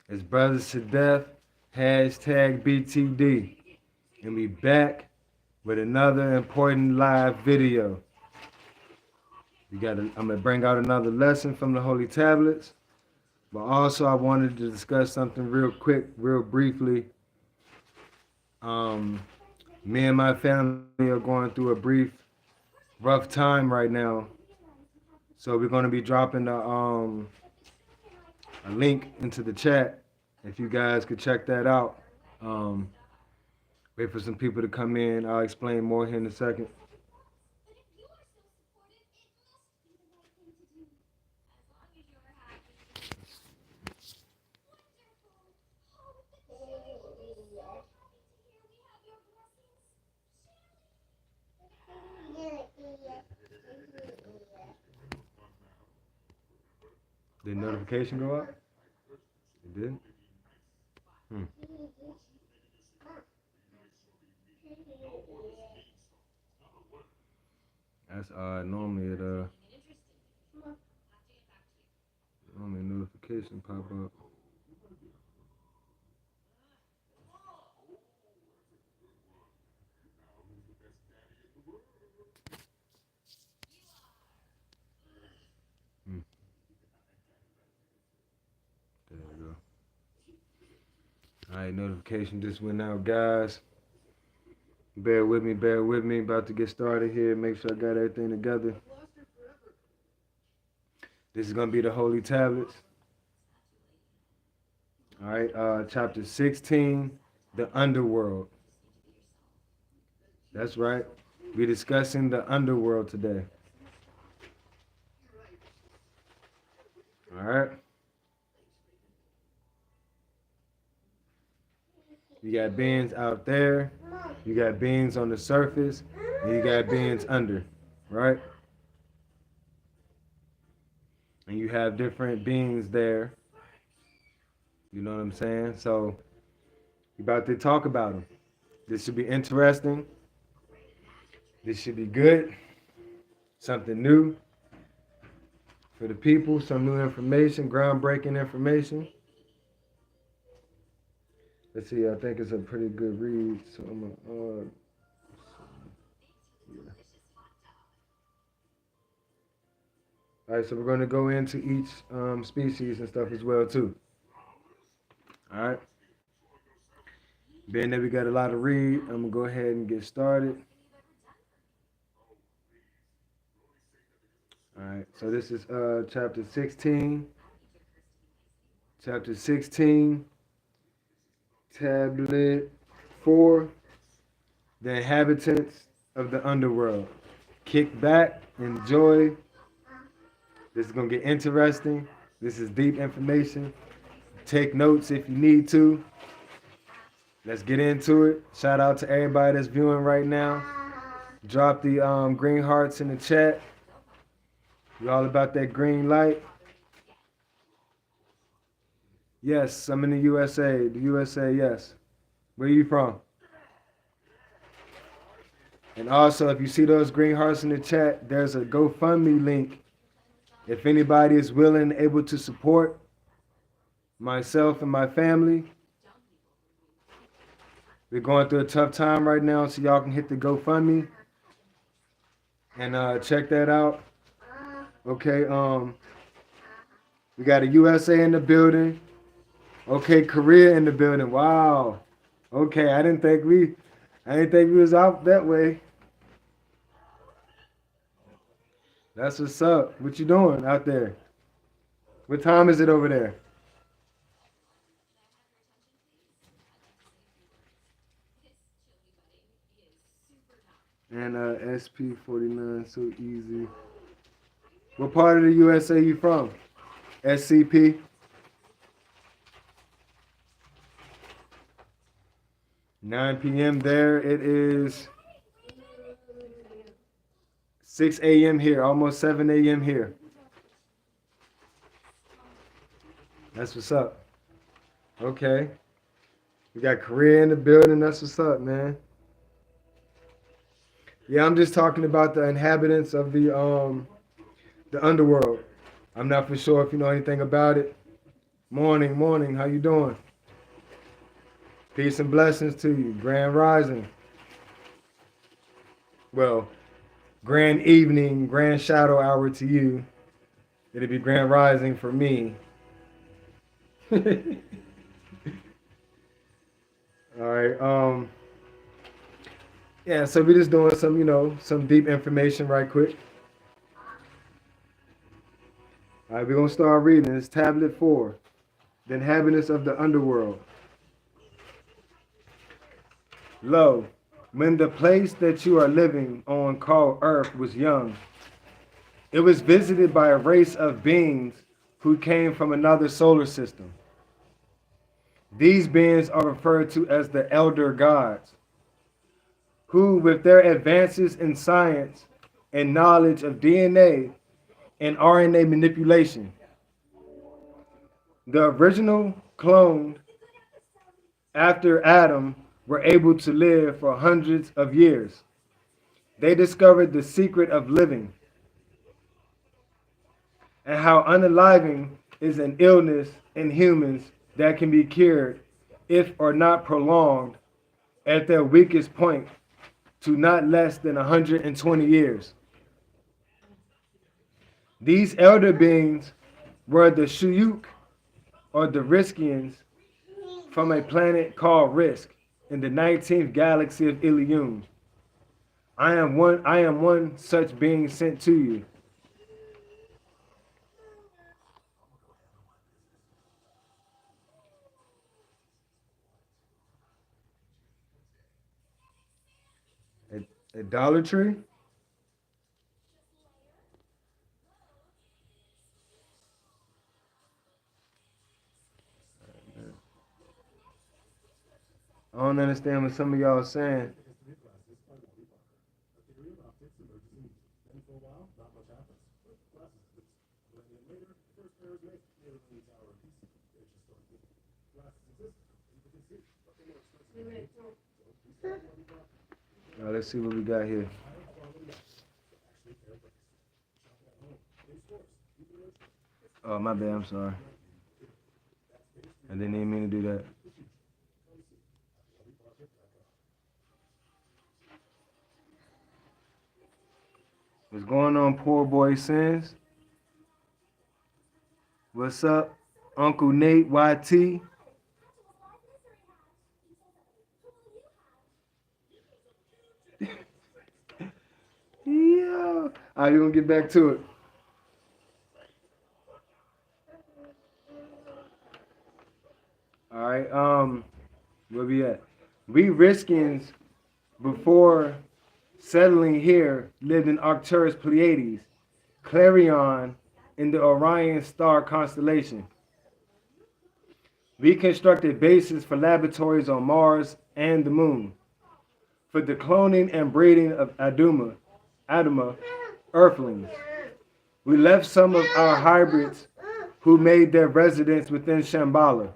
It's Brothers to Death, hashtag BTD. And we back with another important live video. I'm gonna bring out another lesson from the Holy Tablets, but also I wanted to discuss something real quick, real briefly. Me and my family are going through a brief, rough time right now, so we're gonna be dropping a link into the chat. If you guys could check that out. Um, Wait for some people to come in. I'll explain more here in a second. Did notification go up? It did? That's odd. Normally a notification pop up. There we go. Alright, notification just went out, guys. Bear with me, bear with me. About to get started here. Make sure I got everything together. This is going to be the Holy Tablets. Alright, chapter 16, the underworld. That's right. We're discussing the underworld today. Alright. You got beings out there, you got beings on the surface, and you got beings under, right? And you have different beings there. You know what I'm saying? So, we're about to talk about them. This should be interesting. This should be good. Something new for the people, some new information, groundbreaking information. Let's see, I think it's a pretty good read. So I'm gonna, yeah. All right, so we're going to go into each species and stuff as well too. All right. Being that we got a lot to read, I'm gonna go ahead and get started. All right, so this is chapter 16. Chapter 16. Tablet 4, the inhabitants of the underworld. Kick back, enjoy. This is going to get interesting. This is deep information. Take notes if you need to. Let's get into it. Shout out to everybody that's viewing right now. Drop the green hearts in the chat. You all about that green light? Yes, I'm in the USA. The USA, yes. Where are you from? And also, if you see those green hearts in the chat, there's a GoFundMe link. If anybody is willing and able to support myself and my family, we're going through a tough time right now, so y'all can hit the GoFundMe and check that out. Okay, we got a USA in the building. Okay, Korea in the building. Wow. Okay, I didn't think we was out that way. That's what's up. What you doing out there? What time is it over there? And SP49, so easy. What part of the USA you from? SCP? 9 p.m. there. It is 6 a.m. here, almost 7 a.m. here. That's what's up. Okay. We got Korea in the building. That's what's up, man. Yeah, I'm just talking about the inhabitants of the underworld. I'm not for sure if you know anything about it. Morning, morning. How you doing? Peace and blessings to you. Grand rising. Well, grand evening, grand shadow hour to you. It'll be grand rising for me. All right. Yeah. So we're just doing some, some deep information right quick. All right. We're gonna start reading. It's Tablet 4, the inhabitants of the underworld. Lo, when the place that you are living on called Earth was young, it was visited by a race of beings who came from another solar system. These beings are referred to as the elder gods, who, with their advances in science and knowledge of DNA and RNA manipulation, the original cloned after Adam were able to live for hundreds of years. They discovered the secret of living and how unaliving is an illness in humans that can be cured if or not prolonged at their weakest point to not less than 120 years. These elder beings were the Shuyuk or the Riskians from a planet called Risk in the 19th galaxy of Ilium. I am one such being sent to you. Idolatry? I don't understand what some of y'all are saying. Let's see what we got here. Oh, my bad. I'm sorry. I didn't even mean to do that. What's going on, poor boy Sins? What's up, Uncle Nate YT? Yeah. All right, we're gonna get back to it. All right. Where we at? We Riskins, before settling here, lived in Arcturus Pleiades, Clarion, in the Orion star constellation. We constructed bases for laboratories on Mars and the Moon, for the cloning and breeding of Adama, Earthlings. We left some of our hybrids who made their residence within Shambhala.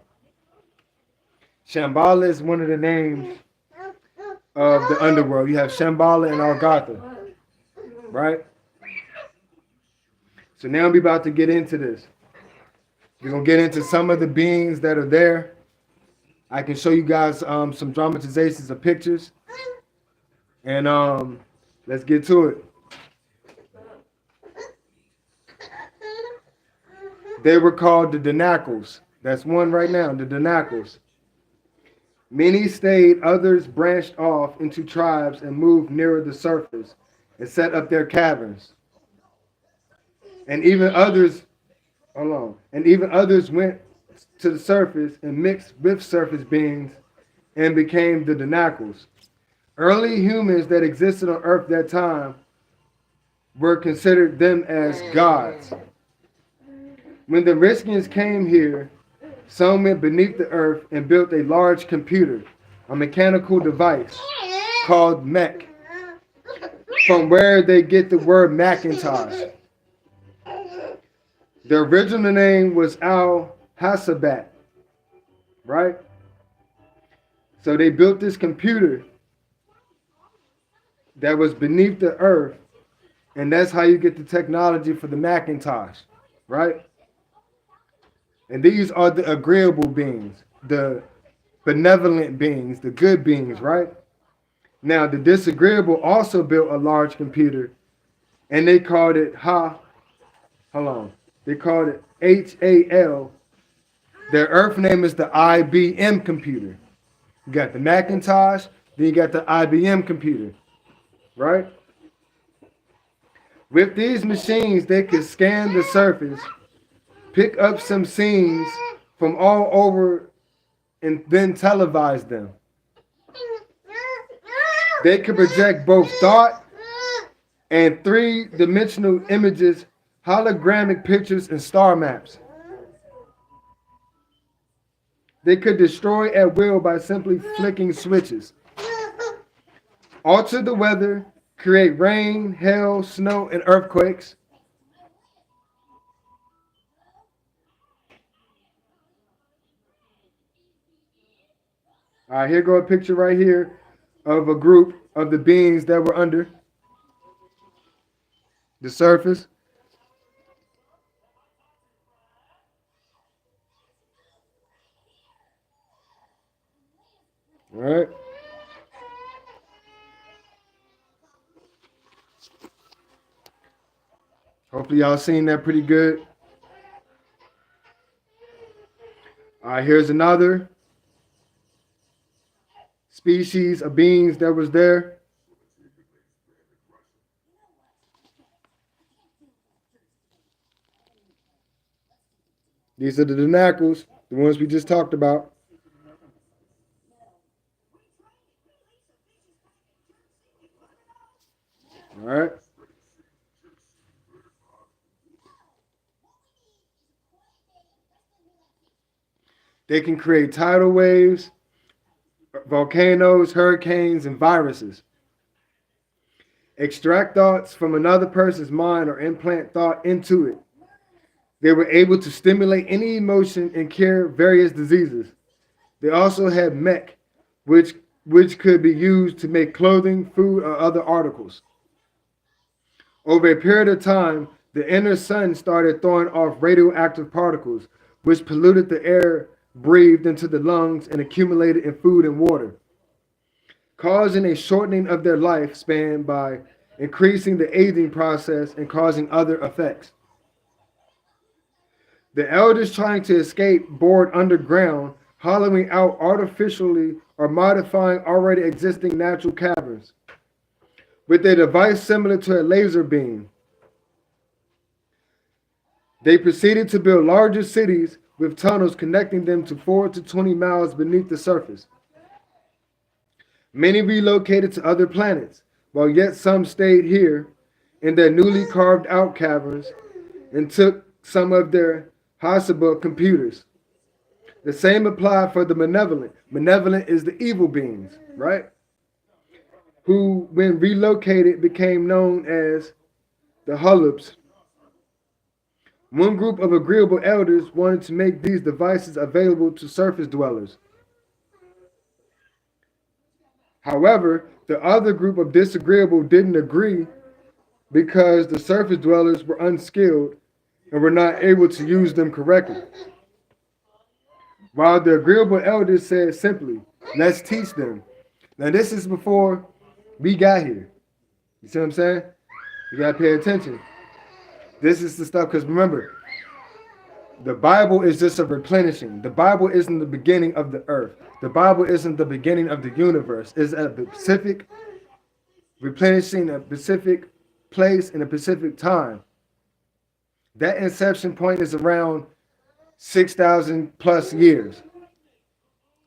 Shambhala is one of the names of the underworld. You have Shambhala and Argatha, right? So now we're about to get into this. We're going to get into some of the beings that are there. I can show you guys some dramatizations of pictures. And let's get to it. They were called the Denacles. That's one right now, the Denacles. Many stayed, others branched off into tribes and moved nearer the surface and set up their caverns. And even others, went to the surface and mixed with surface beings and became the Denacles. Early humans that existed on Earth that time were considered them as gods. When the Riskians came here, some went beneath the earth and built a large computer, a mechanical device called mech, from where they get the word Macintosh. The original name was Al-Hasabat, right? So they built this computer that was beneath the earth, and that's how you get the technology for the Macintosh, right? And these are the agreeable beings, the benevolent beings, the good beings, right? Now, the disagreeable also built a large computer, and they called it hold on. They called it HAL. Their Earth name is the IBM computer. You got the Macintosh, then you got the IBM computer, right? With these machines, they could scan the surface, pick up some scenes from all over, and then televise them. They could project both thought and three-dimensional images, hologramic pictures, and star maps. They could destroy at will by simply flicking switches, alter the weather, create rain, hail, snow, and earthquakes. All right, here go a picture right here of a group of the beings that were under the surface. All right. Hopefully y'all seen that pretty good. All right, here's another species of beings that was there. These are the Denacles, the ones we just talked about. All right. They can create tidal waves, volcanoes, hurricanes, and viruses. Extract thoughts from another person's mind or implant thought into it. They were able to stimulate any emotion and cure various diseases. They also had mech, which could be used to make clothing, food, or other articles. Over a period of time, the inner sun started throwing off radioactive particles, which polluted the air breathed into the lungs and accumulated in food and water, causing a shortening of their lifespan by increasing the aging process and causing other effects. The elders trying to escape bored underground, hollowing out artificially or modifying already existing natural caverns with a device similar to a laser beam. They proceeded to build larger cities with tunnels connecting them to 4 to 20 miles beneath the surface. Many relocated to other planets, while yet some stayed here in their newly carved out caverns and took some of their possible computers. The same applied for the malevolent. Malevolent is the evil beings, right? Who, when relocated, became known as the Hulubs. One group of agreeable elders wanted to make these devices available to surface dwellers. However, the other group of disagreeable didn't agree because the surface dwellers were unskilled and were not able to use them correctly. While the agreeable elders said simply, let's teach them. Now this is before we got here. You see what I'm saying? You gotta pay attention. This is the stuff, because remember, the Bible is just a replenishing. The Bible isn't the beginning of the earth. The Bible isn't the beginning of the universe. It's a specific replenishing, a specific place in a specific time. That inception point is around 6,000 plus years,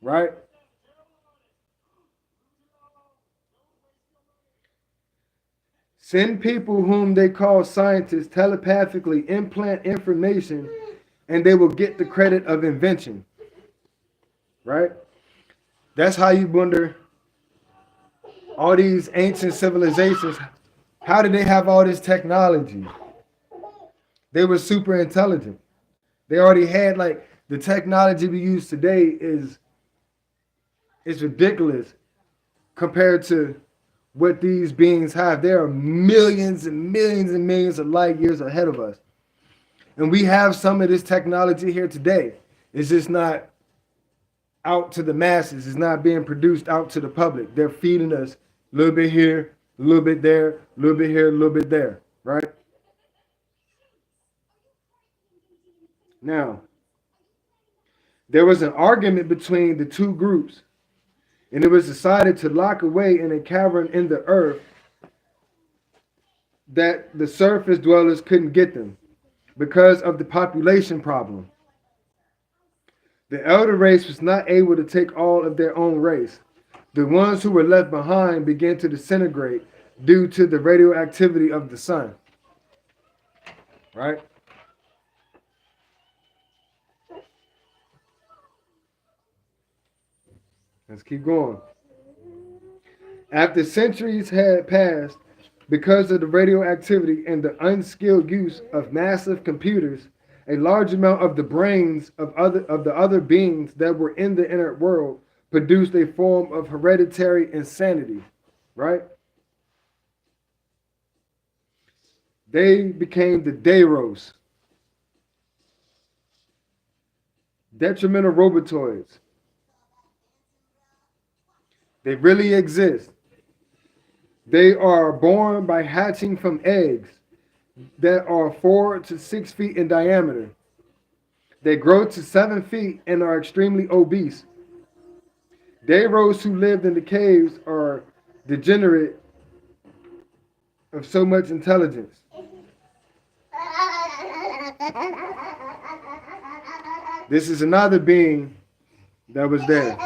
right? Send people whom they call scientists telepathically implant information and they will get the credit of invention, right? That's how you wonder all these ancient civilizations, how did they have all this technology? They were super intelligent. They already had, like, the technology we use today is ridiculous compared to what these beings have. There are millions and millions and millions of light years ahead of us. And we have some of this technology here today. It's just not out to the masses. It's not being produced out to the public. They're feeding us a little bit here, a little bit there, a little bit here, a little bit there, right? Now, there was an argument between the two groups, and it was decided to lock away in a cavern in the earth that the surface dwellers couldn't get them because of the population problem. The elder race was not able to take all of their own race. The ones who were left behind began to disintegrate due to the radioactivity of the sun. Right? Let's keep going. After centuries had passed, because of the radioactivity and the unskilled use of massive computers, a large amount of the brains of the other beings that were in the inner world produced a form of hereditary insanity, right? They became the Deiros, detrimental robotoids. They really exist. They are born by hatching from eggs that are 4 to 6 feet in diameter. They grow to 7 feet and are extremely obese. Deiros who lived in the caves are degenerate of so much intelligence. This is another being that was there.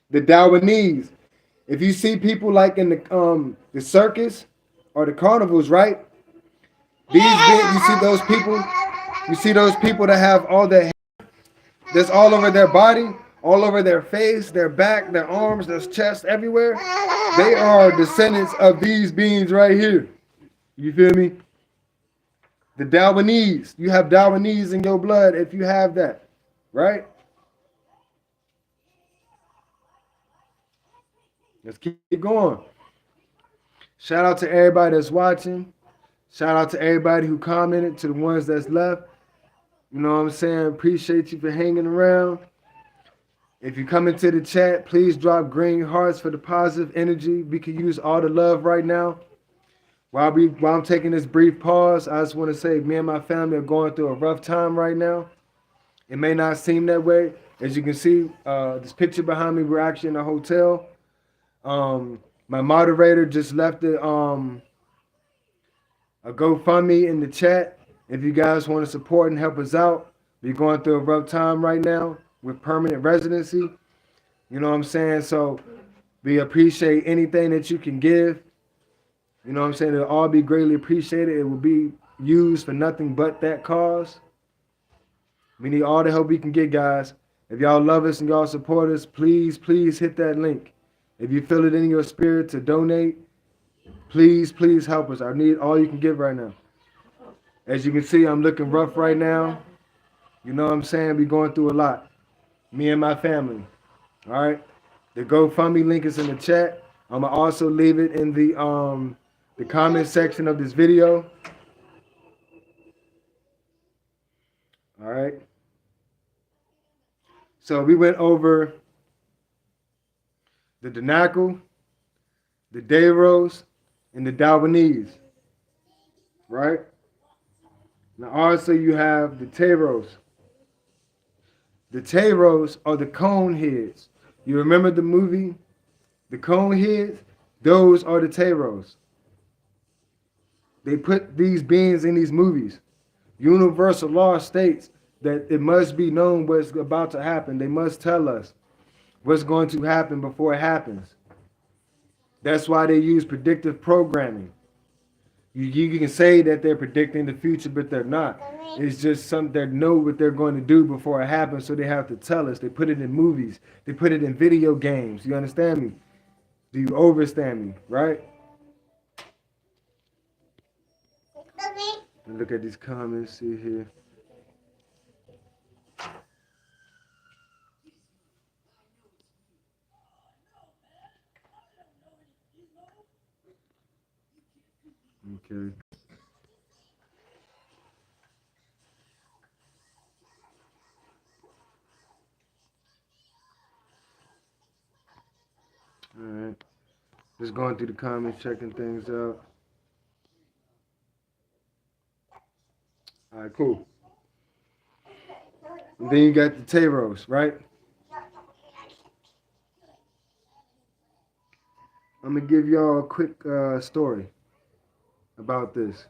The Darwinese. If you see people like in the circus or the carnivals, right? You see those people. You see those people that have all their hair that's all over their body, all over their face, their back, their arms, their chest, everywhere. They are descendants of these beings right here. You feel me? The Darwinese. You have Darwinese in your blood if you have that, right? Let's keep going. Shout out to everybody that's watching. Shout out to everybody who commented, to the ones that's left. You know what I'm saying? Appreciate you for hanging around. If you come into the chat, please drop green hearts for the positive energy. We can use all the love right now. While I'm taking this brief pause, I just want to say me and my family are going through a rough time right now. It may not seem that way. As you can see, this picture behind me, we're actually in a hotel. My moderator just left a GoFundMe in the chat. If you guys want to support and help us out, we're going through a rough time right now with permanent residency. You know what I'm saying? So we appreciate anything that you can give. You know what I'm saying? It'll all be greatly appreciated. It will be used for nothing but that cause. We need all the help we can get, guys. If y'all love us and y'all support us, please, please hit that link. If you feel it in your spirit to donate, please, please help us. I need all you can give right now. As you can see, I'm looking rough right now. You know what I'm saying? We're going through a lot. Me and my family. All right? The GoFundMe link is in the chat. I'm going to also leave it in the comment section of this video. All right? So we went over the Danakil, the Deiros, and the Darwinese, right? Now also you have the Teros. The Teros are the cone heads. You remember the movie, The Cone Heads? Those are the Teros. They put these beings in these movies. Universal law states that it must be known what's about to happen. They must tell us what's going to happen before it happens. That's why they use predictive programming. You can say that they're predicting the future, but they're not. It's just something that know what they're going to do before it happens, so they have to tell us. They put it in movies. They put it in video games. You understand me? Do you understand me, right? Look at these comments, see here. Okay. Alright. Just going through the comments, checking things out. Alright, cool. And then you got the Teros, right? I'm gonna give y'all a quick story about this.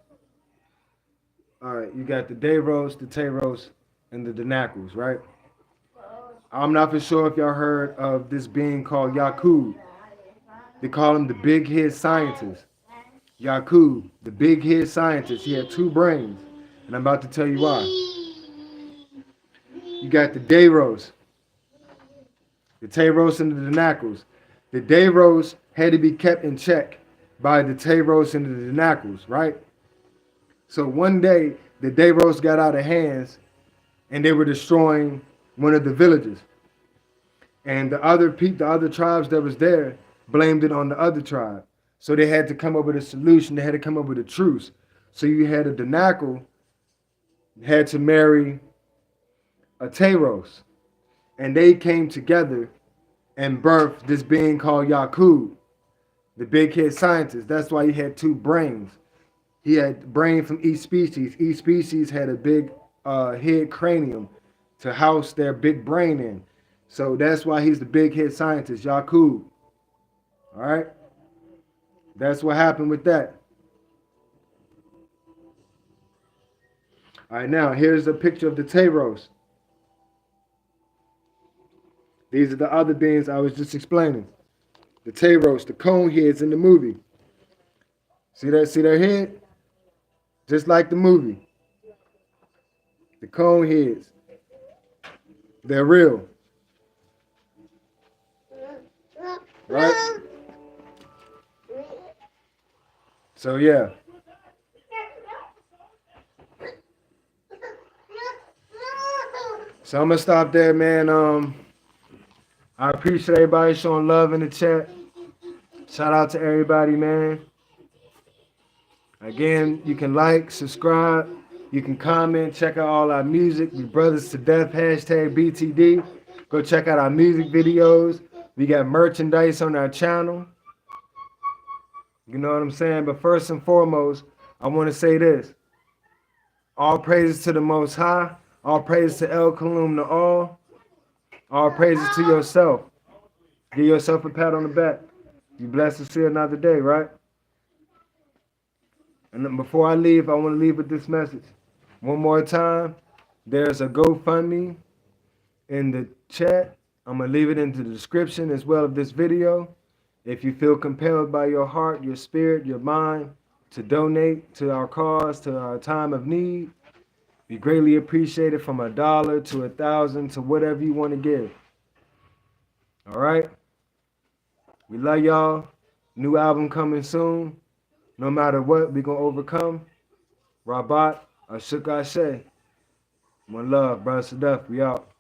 Alright, you got the Deros, the Teros, and the Denakles, right? I'm not for sure if y'all heard of this being called Yakub. They call him the big head scientist. Yakub, the big head scientist. He had two brains. And I'm about to tell you why. You got the Deros, the Teros, and the Denakles. The Deros had to be kept in check by the Teros and the Denakles, right? So one day, the Deros got out of hands and they were destroying one of the villages. And the other tribes that was there blamed it on the other tribe. So they had to come up with a solution. They had to come up with a truce. So you had a Denakle had to marry a Teros. And they came together and birthed this being called Yakub, the big head scientist. That's why he had two brains. He had brain from each species. Each species had a big head cranium to house their big brain in. So that's why he's the big head scientist, Yakub. All right? That's what happened with that. All right, now here's a picture of the Teros. These are the other beings I was just explaining. The Teros, the cone heads in the movie. See that? See their head? Just like the movie. The cone heads. They're real. Right? So yeah. So I'm gonna stop there, man. I appreciate everybody showing love in the chat. Shout out to everybody, man. Again, you can like, subscribe, you can comment, check out all our music. We brothers to death, hashtag BTD. Go check out our music videos. We got merchandise on our channel. You know what I'm saying? But first and foremost, I want to say this. All praises to the Most High. All praises to El Kalum to all praises to yourself. Give yourself a pat on the back. You blessed to see another day, right? And then before I leave, I want to leave with this message. One more time, there's a GoFundMe in the chat. I'm going to leave it in the description as well of this video. If you feel compelled by your heart, your spirit, your mind to donate to our cause, to our time of need, we greatly appreciate it from $1 to 1,000 to whatever you want to give. All right? We love y'all. New album coming soon. No matter what, we going to overcome. Rabat, Ashuk Ashe. One love, brothers to death. We out.